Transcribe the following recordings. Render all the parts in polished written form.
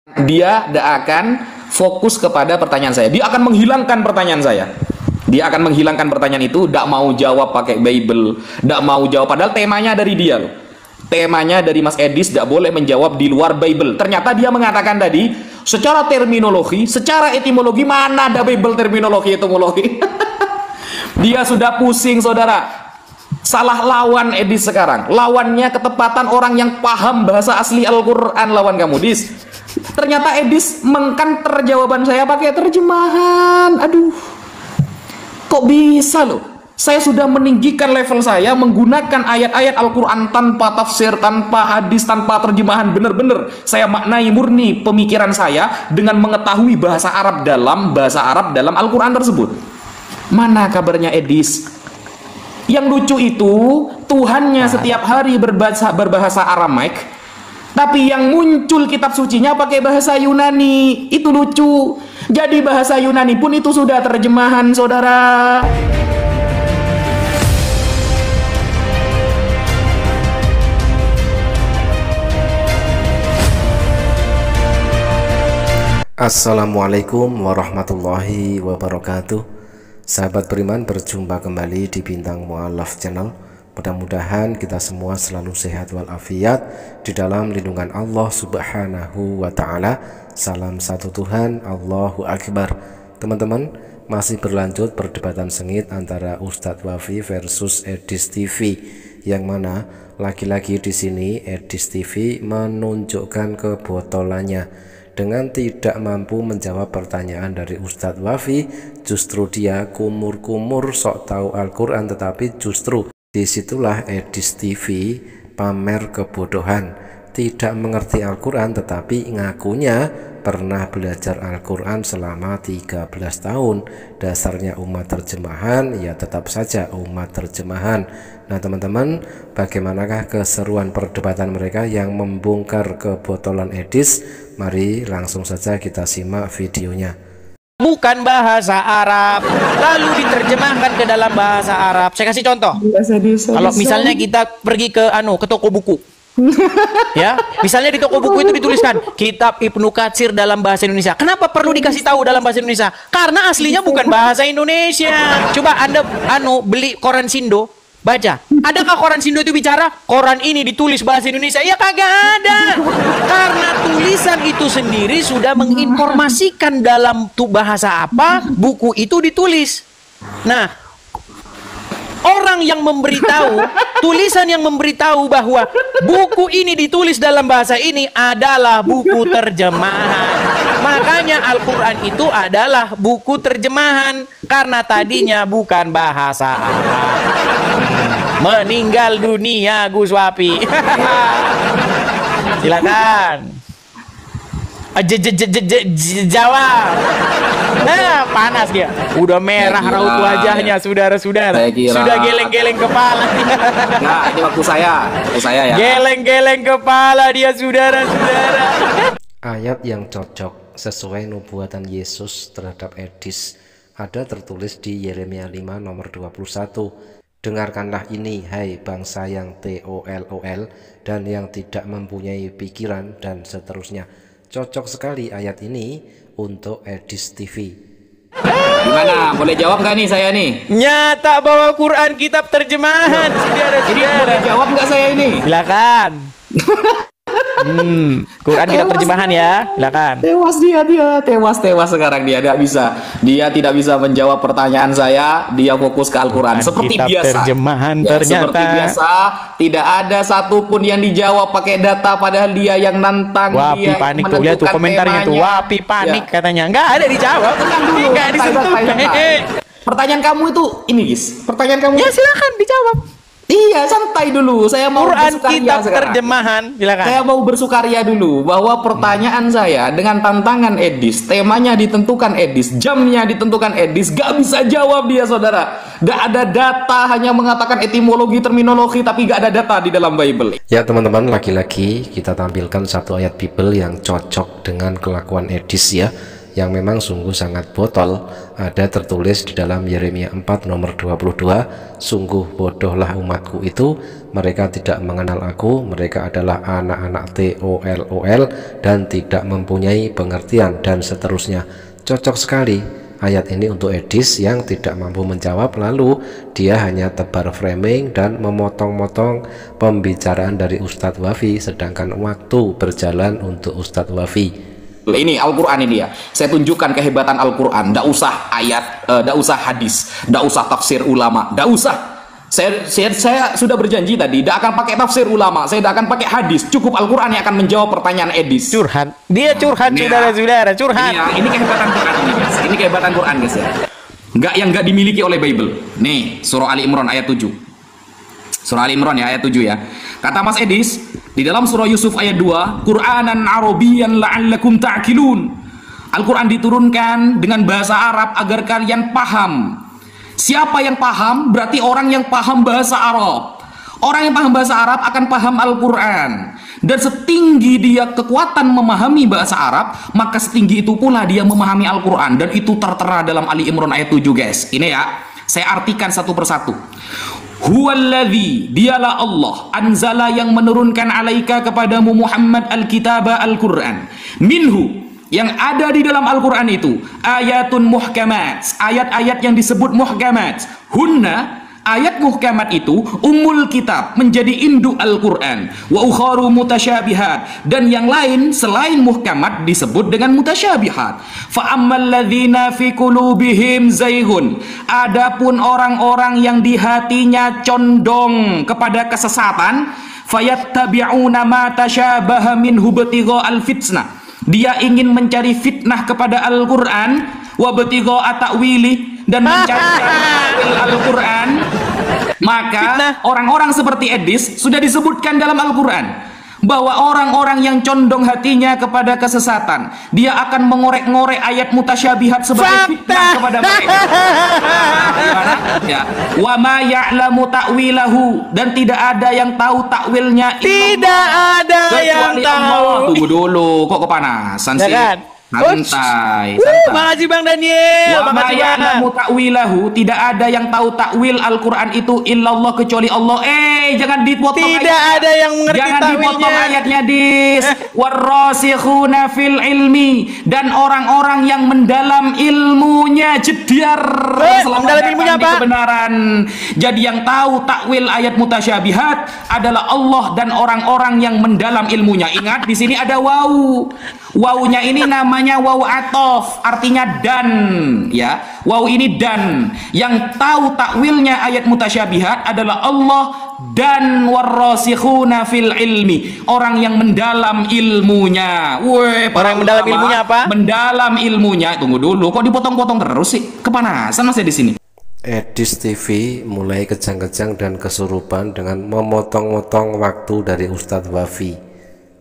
Dia tidak akan fokus kepada pertanyaan saya. Dia akan menghilangkan pertanyaan saya. Dia akan menghilangkan pertanyaan itu, tidak mau jawab pakai Bible, tidak mau jawab. Padahal temanya dari dia loh. Temanya dari Mas Edis, tidak boleh menjawab di luar Bible. Ternyata dia mengatakan tadi, secara terminologi, secara etimologi, mana ada Bible terminologi, etimologi. Dia sudah pusing, saudara. Salah lawan Edis sekarang. Lawannya ketepatan orang yang paham bahasa asli Al-Quran lawan kamu, Dis. Ternyata Edis mengkanter jawaban saya pakai terjemahan. Aduh, kok bisa loh? Saya sudah meninggikan level saya menggunakan ayat-ayat Al-Quran tanpa tafsir, tanpa hadis, tanpa terjemahan. Bener-bener saya maknai murni pemikiran saya dengan mengetahui bahasa Arab dalam Al-Quran tersebut. Mana kabarnya Edis? Yang lucu itu Tuhannya setiap hari berbahasa Aramaik, tapi yang muncul kitab sucinya pakai bahasa Yunani. Itu lucu. Jadi bahasa Yunani pun itu sudah terjemahan, saudara. Assalamualaikum warahmatullahi wabarakatuh. Sahabat beriman, berjumpa kembali di Bintang Mu'alaf Channel. Mudah-mudahan kita semua selalu sehat walafiat di dalam lindungan Allah Subhanahu wa Ta'ala. Salam satu Tuhan, Allahu Akbar. Teman-teman, masih berlanjut perdebatan sengit antara Ustadz Wafi versus Edis TV, yang mana lagi-lagi di sini Edis TV menunjukkan kebotolannya. Dengan tidak mampu menjawab pertanyaan dari Ustadz Wafi, justru dia kumur-kumur sok tahu Al-Quran, tetapi justru disitulah Edis TV pamer kebodohan. Tidak mengerti Al-Quran, tetapi ngakunya pernah belajar Al-Quran selama 13 tahun. Dasarnya umat terjemahan, ya tetap saja umat terjemahan. Nah teman-teman, bagaimanakah keseruan perdebatan mereka yang membongkar kebotolan Edis? Mari langsung saja kita simak videonya. Bukan bahasa Arab, lalu diterjemahkan ke dalam bahasa Arab. Saya kasih contoh. Kalau misalnya kita pergi ke toko buku, ya, misalnya di toko buku itu dituliskan kitab Ibnu Katsir dalam bahasa Indonesia. Kenapa perlu dikasih tahu dalam bahasa Indonesia? Karena aslinya bukan bahasa Indonesia. Coba Anda beli koran Sindo, baca. Adakah koran Sindo itu bicara koran ini ditulis bahasa Indonesia? Ya kagak ada. Karena tulisan itu sendiri sudah menginformasikan dalam bahasa apa buku itu ditulis. Nah, orang yang memberitahu, tulisan yang memberitahu bahwa buku ini ditulis dalam bahasa ini adalah buku terjemahan. Makanya Al-Quran itu adalah buku terjemahan, karena tadinya bukan bahasa Arab. Meninggal dunia Gus Wapi. Silakan. Jawab. Nah, panas dia. Udah merah raut wajahnya, saudara-saudara. Sudah geleng-geleng kepala. Nah, ini waktu saya ya. Geleng-geleng kepala dia, saudara-saudara. Ayat yang cocok sesuai nubuatan Yesus terhadap Edis ada tertulis di Yeremia 5 nomor 21. Dengarkanlah ini, hai bangsa yang TOLOL dan yang tidak mempunyai pikiran, dan seterusnya. Cocok sekali ayat ini untuk Edis TV. Gimana? Boleh jawab nggak nih saya nih? Nyata bawa Quran kitab terjemahan, saudara-saudara. Jadi boleh jawab nggak saya ini? Silakan. Quran kitab terjemahan ya, silakan. Tewas sekarang dia tidak bisa menjawab pertanyaan saya. Dia fokus ke Al-Quran seperti biasa. Terjemahan ya, ternyata seperti biasa, tidak ada satupun yang dijawab pakai data, padahal dia yang nantang. Wapi dia panik tuh, lihat tuh komentarnya tuh. Wapi panik ya. Katanya nggak ada dijawab. Nggak disentuh. Pertanyaan kamu itu ini, guys. Pertanyaan kamu. Ya silakan dijawab. Iya, santai dulu. Saya mau Quran kitab sekarang. terjemahan, silakan. Saya mau bersukaria dulu bahwa pertanyaan saya dengan tantangan Edis, temanya ditentukan Edis, jamnya ditentukan Edis, gak bisa jawab dia, saudara. Gak ada data, hanya mengatakan etimologi, terminologi, tapi gak ada data di dalam Bible. Ya teman-teman, lagi-lagi kita tampilkan satu ayat Bible yang cocok dengan kelakuan Edis ya, yang memang sungguh sangat botol. Ada tertulis di dalam Yeremia 4 nomor 22, sungguh bodohlah umatku itu, mereka tidak mengenal aku, mereka adalah anak-anak TOLOL dan tidak mempunyai pengertian, dan seterusnya. Cocok sekali ayat ini untuk Edis yang tidak mampu menjawab, lalu dia hanya tebar framing dan memotong-motong pembicaraan dari Ustadz Wafi, sedangkan waktu berjalan untuk Ustadz Wafi. Ini Al-Quran ini ya. Saya tunjukkan kehebatan Al-Quran. Nggak usah ayat, nggak usah hadis, nggak usah tafsir ulama, nggak usah. Saya sudah berjanji tadi, tidak akan pakai tafsir ulama, saya tidak akan pakai hadis. Cukup Al-Quran yang akan menjawab pertanyaan Edis. Curhat. Dia curhat, saudara-saudara, curhat. Ini kehebatan Quran ini, guys. Ini kehebatan Quran, guys ya. Yang nggak dimiliki oleh Bible. Nih, surah Ali Imran ayat 7. Surah Ali Imran ya, ayat 7 ya. Kata Mas Edis, di dalam surah Yusuf ayat 2, Qur'anan Arabiyyan la'allakum ta'qilun. Al-Quran diturunkan dengan bahasa Arab agar kalian paham. Siapa yang paham? Berarti orang yang paham bahasa Arab. Orang yang paham bahasa Arab akan paham Al-Quran. Dan setinggi dia kekuatan memahami bahasa Arab, maka setinggi itu pula dia memahami Al-Quran. Dan itu tertera dalam Ali Imran ayat 7, guys. Ini ya, saya artikan satu persatu. Huwallazi, dialah Allah, anzala yang menurunkan alaika kepadamu Muhammad al-kitaba al-Quran. Minhu, yang ada di dalam Al-Quran itu ayatun muhkamat, ayat-ayat yang disebut muhkamat. Hunna, ayat muhkamat itu ummul kitab, menjadi induk Al-Quran. Wa ukharu mutasyabihat, dan yang lain selain muhkamat disebut dengan mutasyabihat. Fa ammal ladzina fi qulubihim zayghun, adapun orang-orang yang di hatinya condong kepada kesesatan, fayattabi'una ma tasyabaha minhu ibtigha'al fitnah, dia ingin mencari fitnah kepada Al-Quran, wa ibtigha'a ta'wili, dan mencari Al-Quran. Maka orang-orang seperti Edis sudah disebutkan dalam Al-Quran bahwa orang-orang yang condong hatinya kepada kesesatan, dia akan mengorek-ngorek ayat mutasyabihat sebagai fitnah kepada mereka. Ya. Wa ma ya'lamu ta'wilahu, dan tidak ada yang tahu takwilnya. Tidak ada yang tahu. Tunggu dulu, kok kepanasan sih? Santai, santai. Makasih Bang Daniel. Wa ma ya'lamu ta'wilahu, tidak ada yang tahu takwil Al-Quran itu illallah, kecuali Allah. Jangan dipotong. Tidak ada yang mengerti jangan takwilnya. Dipotong ayatnya, dis. Warrasikhuna fil ilmi, dan orang-orang yang mendalam ilmunya, jediar mendalam ilmunya apa? Kebenaran. Jadi yang tahu takwil ayat mutasyabihat adalah Allah dan orang-orang yang mendalam ilmunya. Ingat, di sini ada wawu. Wawunya ini namanya wawu atof, artinya dan, ya. Wawu ini dan. Yang tahu takwilnya ayat mutasyabihat adalah Allah dan warrasikhuna fil ilmi, orang yang mendalam ilmunya. Orang yang mendalam ilmunya apa? Mendalam ilmunya. Tunggu dulu, kok dipotong-potong terus sih? Kepanasan masih di sini. Edis TV mulai kejang-kejang dan kesurupan dengan memotong-motong waktu dari Ustadz Wafi.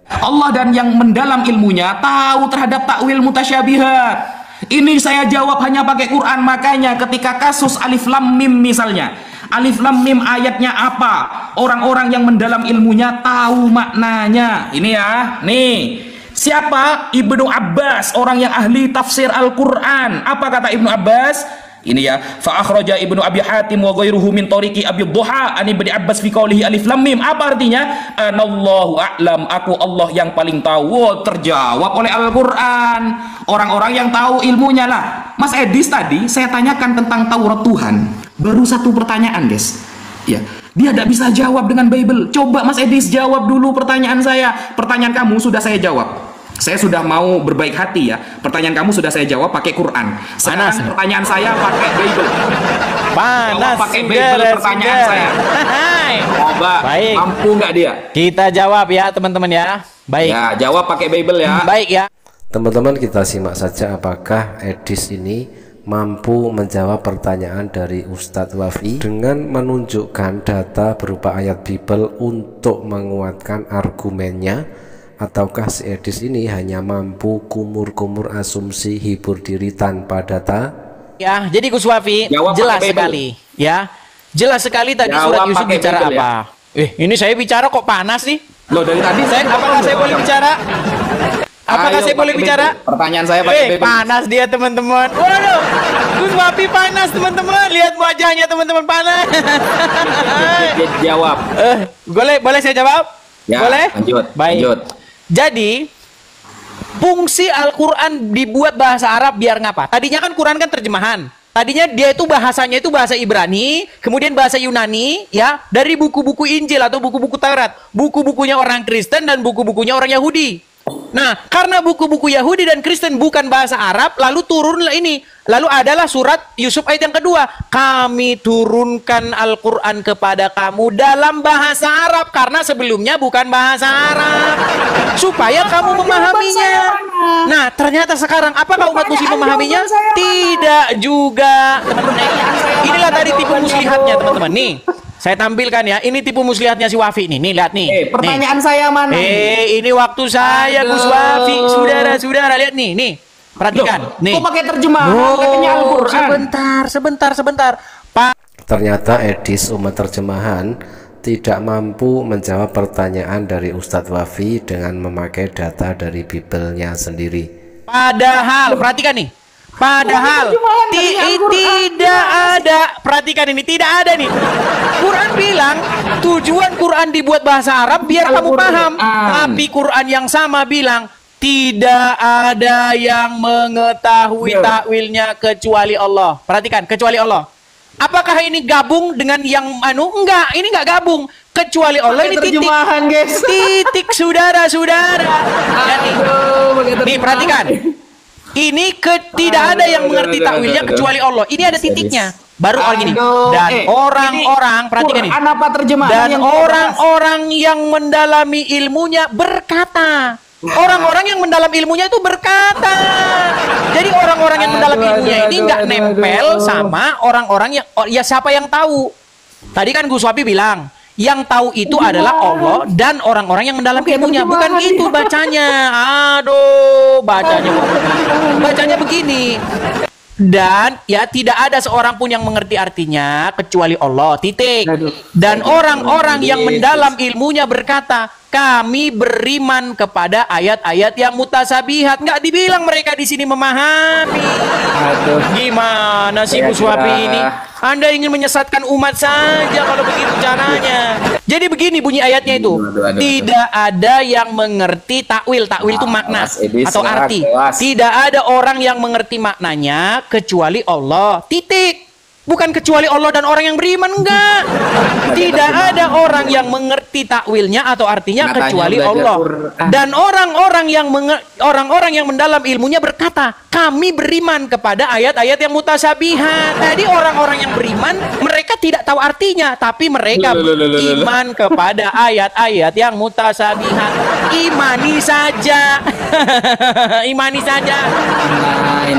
Allah dan yang mendalam ilmunya tahu terhadap takwil mutasyabihat. Ini saya jawab hanya pakai Quran. Makanya ketika kasus Alif Lam Mim misalnya, Alif Lam Mim ayatnya apa, orang-orang yang mendalam ilmunya tahu maknanya. Ini ya, nih. Siapa? Ibnu Abbas, orang yang ahli tafsir Al-Quran. Apa kata Ibnu Abbas? Ini ya, fa akhraja Ibnu Abi Hatim wa ghairuhu min tariqi Abi Dhuha an Ibnu Abbas fi qoulihi alif lam mim. Apa artinya? Anallahu a'lam, aku Allah yang paling tahu. Terjawab oleh Al-Qur'an. Orang-orang yang tahu ilmunya lah. Mas Edis tadi saya tanyakan tentang Taurat Tuhan. Baru satu pertanyaan, guys. Ya, dia tidak bisa jawab dengan Bible. Coba Mas Edis jawab dulu pertanyaan saya. Pertanyaan kamu sudah saya jawab. Saya sudah mau berbaik hati ya. Pertanyaan kamu sudah saya jawab pakai Quran. Sekarang pertanyaan saya pakai Bible. Panas. Pakai Bible pertanyaan saya. Coba, mampu nggak dia? Kita jawab ya teman-teman ya. Baik. Ya, jawab pakai Bible ya. Baik ya. Teman-teman, kita simak saja apakah Edis ini mampu menjawab pertanyaan dari Ustadz Wafi dengan menunjukkan data berupa ayat Bible untuk menguatkan argumennya. Ataukah si Edis ini hanya mampu kumur-kumur asumsi, hibur diri tanpa data? Ya, jadi Gus Wafi jelas sekali. Ya, jelas sekali tadi surat Yusuf bicara apa. Ini saya bicara kok panas nih? Loh, dari tadi apakah saya boleh bicara? Apakah saya boleh pakai bicara? Bible. Pertanyaan saya pakai Bible. Panas dia teman-teman. Waduh, Gus Wapi panas teman-teman. Lihat wajahnya teman-teman panas. Jawab. Boleh saya jawab? Ya, Boleh? lanjut. Baik. Lanjut. Jadi, fungsi Al-Quran dibuat bahasa Arab biar ngapa? Tadinya kan Quran kan terjemahan. Tadinya dia itu bahasanya itu bahasa Ibrani, kemudian bahasa Yunani, ya, dari buku-buku Injil atau buku-buku Taurat. Buku-bukunya orang Kristen dan buku-bukunya orang Yahudi. Nah, karena buku-buku Yahudi dan Kristen bukan bahasa Arab, lalu turunlah ini. Lalu adalah surat Yusuf ayat yang kedua. Kami turunkan Al-Quran kepada kamu dalam bahasa Arab. Karena sebelumnya bukan bahasa Arab. Supaya kamu memahaminya. Nah, ternyata sekarang apakah umat muslim memahaminya? Tidak juga. Teman-teman, inilah tadi tipu muslihatnya, teman-teman. Nih, saya tampilkan ya. Ini tipu muslihatnya si Wafi nih. Nih, lihat nih. Pertanyaan saya mana? Ini waktu saya Gus Wafi. Saudara-saudara, lihat nih. Nih, perhatikan. Nih. Kok pakai terjemahan? Katanya Al-Quran. Sebentar. Ternyata Edis umat terjemahan tidak mampu menjawab pertanyaan dari Ustadz Wafi dengan memakai data dari Bible-nya sendiri. Padahal, perhatikan nih. Padahal tidak ada, perhatikan ini, tidak ada nih. Quran bilang tujuan Quran dibuat bahasa Arab biar kamu paham. Tapi Quran yang sama bilang tidak ada yang mengetahui takwilnya kecuali Allah. Perhatikan, kecuali Allah. Apakah ini gabung dengan yang enggak, ini enggak gabung. Kecuali Allah, ini titik. Guys. Titik, saudara-saudara. Nih, perhatikan. Ini tidak ada yang mengerti takwilnya kecuali Allah. Ini ada titiknya. Baru orang ini. Dan orang-orang, perhatikan ini. Dan orang-orang yang mendalami ilmunya berkata. Orang-orang yang mendalam ilmunya itu berkata. Jadi orang-orang yang mendalam ilmunya ini nggak nempel sama orang-orang yang, ya siapa yang tahu. Tadi kan Gus Wapi bilang, yang tahu itu adalah Allah dan orang-orang yang mendalam ilmunya. Bukan gitu bacanya. Aduh, bacanya begini. Dan ya tidak ada seorang pun yang mengerti artinya kecuali Allah. Titik. Dan orang-orang yang mendalam ilmunya berkata, kami beriman kepada ayat-ayat yang mutasabihat. Nggak dibilang mereka di sini memahami. Gimana sih Gus Wapi ini? Anda ingin menyesatkan umat saja kalau begitu caranya. Jadi begini bunyi ayatnya itu. Tidak ada yang mengerti takwil. Takwil itu makna atau arti. Tidak ada orang yang mengerti maknanya kecuali Allah. Titik. Bukan kecuali Allah dan orang yang beriman, enggak. Tidak ada orang yang mengerti takwilnya atau artinya kecuali Allah. Dan orang-orang yang mendalam ilmunya berkata, kami beriman kepada ayat-ayat yang mutasabihat. Tadi orang-orang yang beriman, mereka tidak tahu artinya, tapi mereka beriman kepada ayat-ayat yang mutasabihat. Imani saja. Imani saja.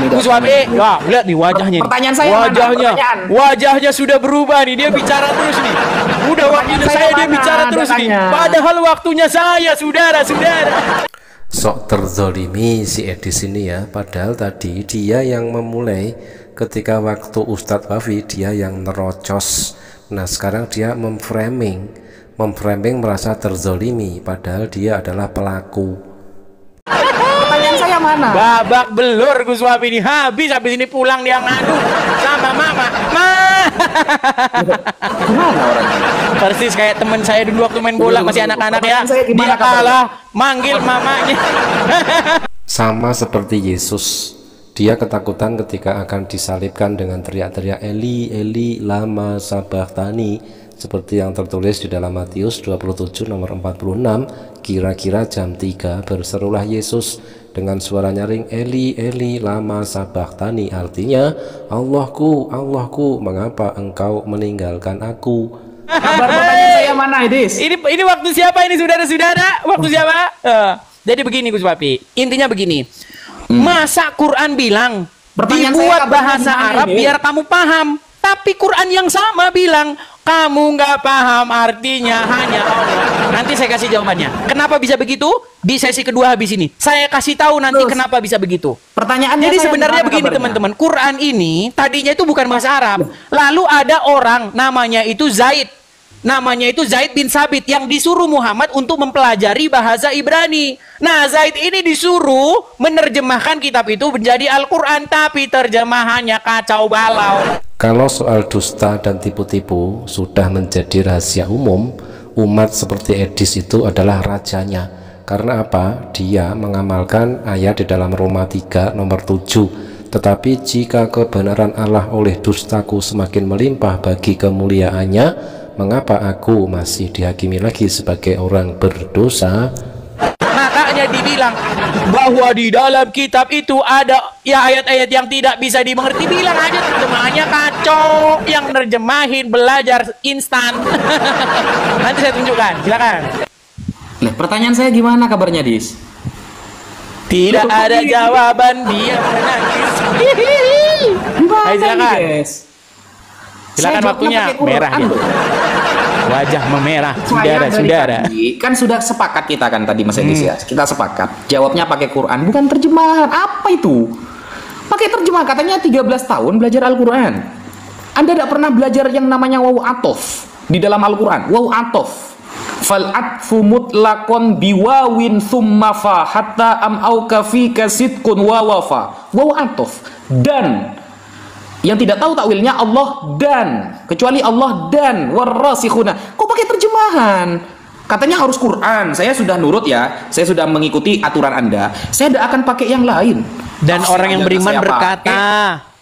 Gus Wapi, lihat nih wajahnya. Pertanyaan saya Wajahnya sudah berubah nih, dia bicara terus nih. Udah waktunya saya dia bicara terus nih. Padahal waktunya saya, saudara-saudara. Sok terzolimi si Edis ini ya. Padahal tadi dia yang memulai ketika waktu Ustadz Wafi, dia yang nerocos. Nah sekarang dia memframing merasa terzolimi. Padahal dia adalah pelaku. Pertanyaan saya mana? Babak belur Gus Wapi ini. Habis ini pulang dia ngadu sama mama. Persis kayak teman saya dulu waktu main bola masih anak-anak ya. Dia kalah manggil mamanya. Sama seperti Yesus, dia ketakutan ketika akan disalibkan dengan teriak-teriak Eli Eli lama sabachthani, seperti yang tertulis di dalam Matius 27 nomor 46. Kira-kira jam 3 berserulah Yesus dengan suara nyaring, Eli Eli lama sabachthani, artinya Allahku Allahku mengapa engkau meninggalkan aku. Kabar pertanyaan saya mana, Edis? Ini waktu siapa ini, saudara-saudara? Waktu siapa? Jadi begini Gus Wapi, intinya begini. Masa Quran bilang dibuat bahasa Arab biar kamu paham, tapi Quran yang sama bilang kamu nggak paham artinya hanya Allah. Nanti saya kasih jawabannya. Kenapa bisa begitu? Di sesi kedua habis ini. Saya kasih tahu nanti kenapa bisa begitu. Pertanyaannya jadi sebenarnya begini teman-teman. Quran ini tadinya itu bukan bahasa Arab. Lalu ada orang namanya itu Zaid. Namanya itu Zaid bin Sabit yang disuruh Muhammad untuk mempelajari bahasa Ibrani. Nah, Zaid ini disuruh menerjemahkan kitab itu menjadi Al-Quran, tapi terjemahannya kacau balau. Kalau soal dusta dan tipu-tipu sudah menjadi rahasia umum, umat seperti Edis itu adalah rajanya. Karena apa? Dia mengamalkan ayat di dalam Roma 3 nomor 7. Tetapi jika kebenaran Allah oleh dustaku semakin melimpah bagi kemuliaannya, mengapa aku masih dihakimi lagi sebagai orang berdosa? Makanya dibilang bahwa di dalam kitab itu ada ya ayat-ayat yang tidak bisa dimengerti. Bilang aja terjemahannya kacau, yang nerjemahin belajar instan. Nanti saya tunjukkan, silakan. Nah, pertanyaan saya gimana kabarnya, Dis? Tidak ada jawaban, dia menangis. Ayo silakan. Silakan waktunya, merah ya. Wajah memerah, saudara-saudara. Kan sudah sepakat kita kan tadi Mas Edis ya. Kita sepakat. Jawabnya pakai Quran, bukan terjemahan. Apa itu? Pakai terjemahan, katanya 13 tahun belajar Al-Quran. Anda tidak pernah belajar yang namanya waw atof di dalam Al-Quran. Waw atof. Fal atfu mutlaqon biwawin thumma fa hatta am au kafika sidqun wa wafa. Waw atof. Dan yang tidak tahu takwilnya Allah dan, kecuali Allah dan warrasikhuna. Kok pakai terjemahan? Katanya harus Quran. Saya sudah nurut ya. Saya sudah mengikuti aturan Anda. Saya tidak akan pakai yang lain. Dan tafsir orang yang beriman berkata,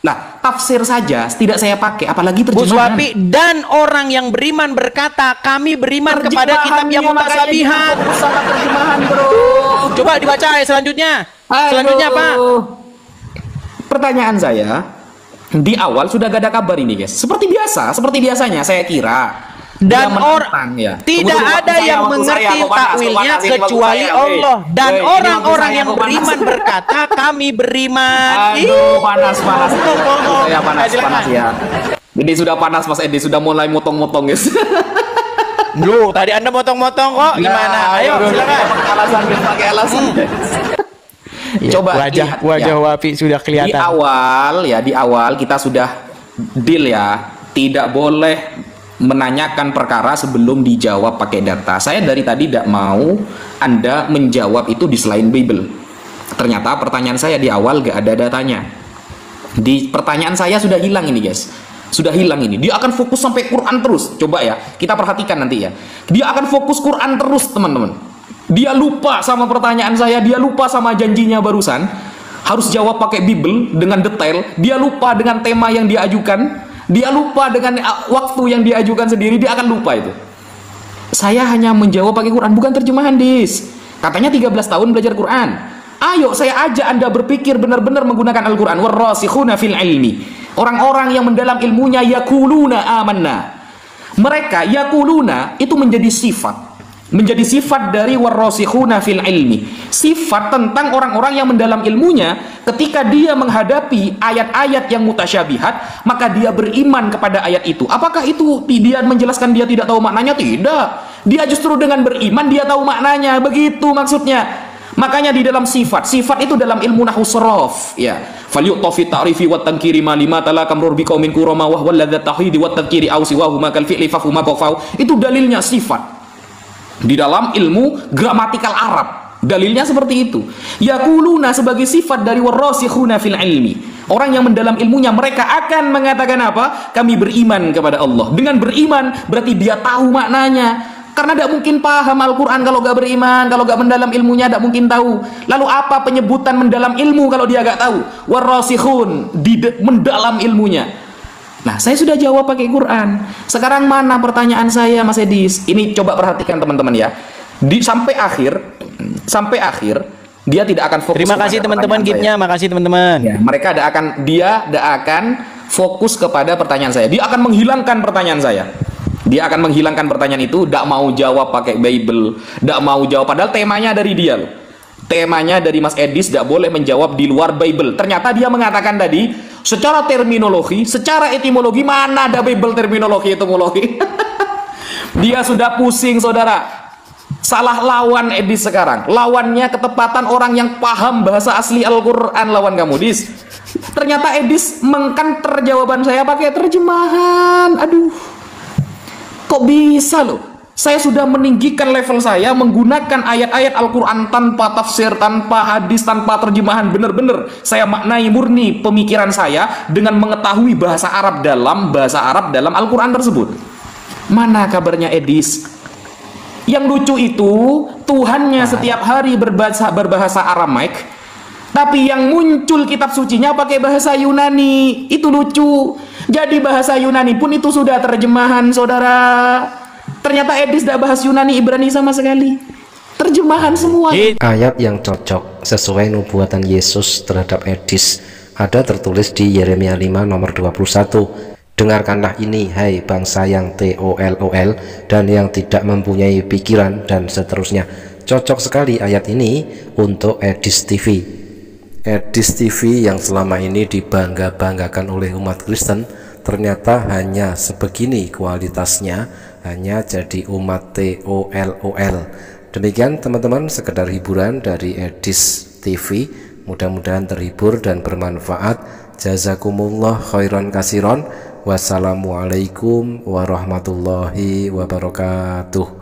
lah, tafsir saja tidak saya pakai, apalagi terjemahan. Bu Swapi, dan orang yang beriman berkata, kami beriman kepada kitab yang mutasabihat. Sama terjemahan, bro. Coba dibaca selanjutnya. Aduh. Selanjutnya, Pak. Pertanyaan saya, di awal sudah gak ada kabar ini, guys. Seperti biasanya saya kira. Dan orang ya. tidak ada yang mengerti takwilnya kecuali Allah. Dan orang-orang yang beriman berkata, kami beriman. Aduh, panas. Saya panas ya. Ini sudah panas, Mas Edi, sudah mulai motong-motong, guys. Loh, tadi Anda motong-motong kok. Gimana? Ayo, silakan. Pakai alasan. Coba wajah Wapi sudah kelihatan. Di awal kita sudah deal ya, tidak boleh menanyakan perkara sebelum dijawab pakai data. Saya dari tadi tidak mau Anda menjawab itu di selain Bible. Ternyata pertanyaan saya di awal gak ada datanya. Di pertanyaan saya sudah hilang ini, guys. Sudah hilang ini. Dia akan fokus sampai Quran terus. Coba ya, kita perhatikan nanti ya. Dia akan fokus Quran terus, teman-teman. Dia lupa sama pertanyaan saya, dia lupa sama janjinya barusan. Harus jawab pakai Bible dengan detail. Dia lupa dengan tema yang dia ajukan. Dia lupa dengan waktu yang dia ajukan sendiri. Dia akan lupa itu. Saya hanya menjawab pakai Quran, bukan terjemahan, Dis. Katanya 13 tahun belajar Quran. Ayo, saya ajak Anda berpikir benar-benar menggunakan Al-Quran. Warrasikhuna fil ilmi. Orang-orang yang mendalam ilmunya yakuluna amanna. Mereka yakuluna itu menjadi sifat. Menjadi sifat dari warrasikhuna fil ilmi. Sifat tentang orang-orang yang mendalam ilmunya. Ketika dia menghadapi ayat-ayat yang mutasyabihat, maka dia beriman kepada ayat itu. Apakah itu dia menjelaskan dia tidak tahu maknanya? Tidak. Dia justru dengan beriman dia tahu maknanya. Begitu maksudnya. Makanya di dalam sifat itu dalam ilmu nahwu sharaf ya. Falyuqtafi ta'rifi wa tankiri ma lima talakam rurbi qaumin kurama wa walladza tahidi wa tankiri ausi wa huma kal fi'li fa huma qafau. Itu dalilnya sifat. Di dalam ilmu gramatikal Arab, dalilnya seperti itu. Yaquluna sebagai sifat dari warrasikhuna fil ilmi. Orang yang mendalam ilmunya, mereka akan mengatakan apa? Kami beriman kepada Allah. Dengan beriman berarti dia tahu maknanya. Karena tidak mungkin paham Al-Quran kalau gak beriman. Kalau gak mendalam ilmunya tidak mungkin tahu. Lalu apa penyebutan mendalam ilmu kalau dia gak tahu? Warrasikhun, mendalam ilmunya. Nah, saya sudah jawab pakai Quran. Sekarang mana pertanyaan saya, Mas Edis? Ini coba perhatikan teman-teman ya. Sampai akhir dia tidak akan fokus. Terima kasih teman-teman gipnya, makasih teman-teman. Ya, dia tidak akan fokus kepada pertanyaan saya. Dia akan menghilangkan pertanyaan saya. Dia akan menghilangkan pertanyaan itu, tidak mau jawab pakai Bible, tidak mau jawab. Padahal temanya dari dia loh. Temanya dari Mas Edis tidak boleh menjawab di luar Bible. Ternyata dia mengatakan tadi, secara terminologi, secara etimologi, mana ada Bible terminologi, etimologi. Dia sudah pusing, saudara. Salah lawan Edis sekarang. Lawannya ketepatan orang yang paham bahasa asli Al-Quran lawan kamu, Dis. Ternyata Edis mengkanter jawaban saya pakai terjemahan. Aduh. Kok bisa loh? Saya sudah meninggikan level saya menggunakan ayat-ayat Al-Quran tanpa tafsir, tanpa hadis, tanpa terjemahan. Bener-bener saya maknai murni pemikiran saya dengan mengetahui bahasa Arab dalam Al-Quran tersebut. Mana kabarnya Edis? Yang lucu itu Tuhannya setiap hari berbahasa Aramaik, tapi yang muncul kitab sucinya pakai bahasa Yunani. Itu lucu. Jadi bahasa Yunani pun itu sudah terjemahan, saudara. Ternyata Edis tidak bahas Yunani Ibrani sama sekali. Terjemahan semua. Ayat yang cocok sesuai nubuatan Yesus terhadap Edis ada tertulis di Yeremia 5 nomor 21. Dengarkanlah ini, hai bangsa yang TOLOL dan yang tidak mempunyai pikiran, dan seterusnya. Cocok sekali ayat ini untuk Edis TV. Edis TV yang selama ini dibangga-banggakan oleh umat Kristen ternyata hanya sebegini kualitasnya, hanya jadi umat TOLOL. Demikian teman-teman, sekedar hiburan dari Edis TV. Mudah-mudahan terhibur dan bermanfaat. Jazakumullah khairan kasiron. Wassalamualaikum warahmatullahi wabarakatuh.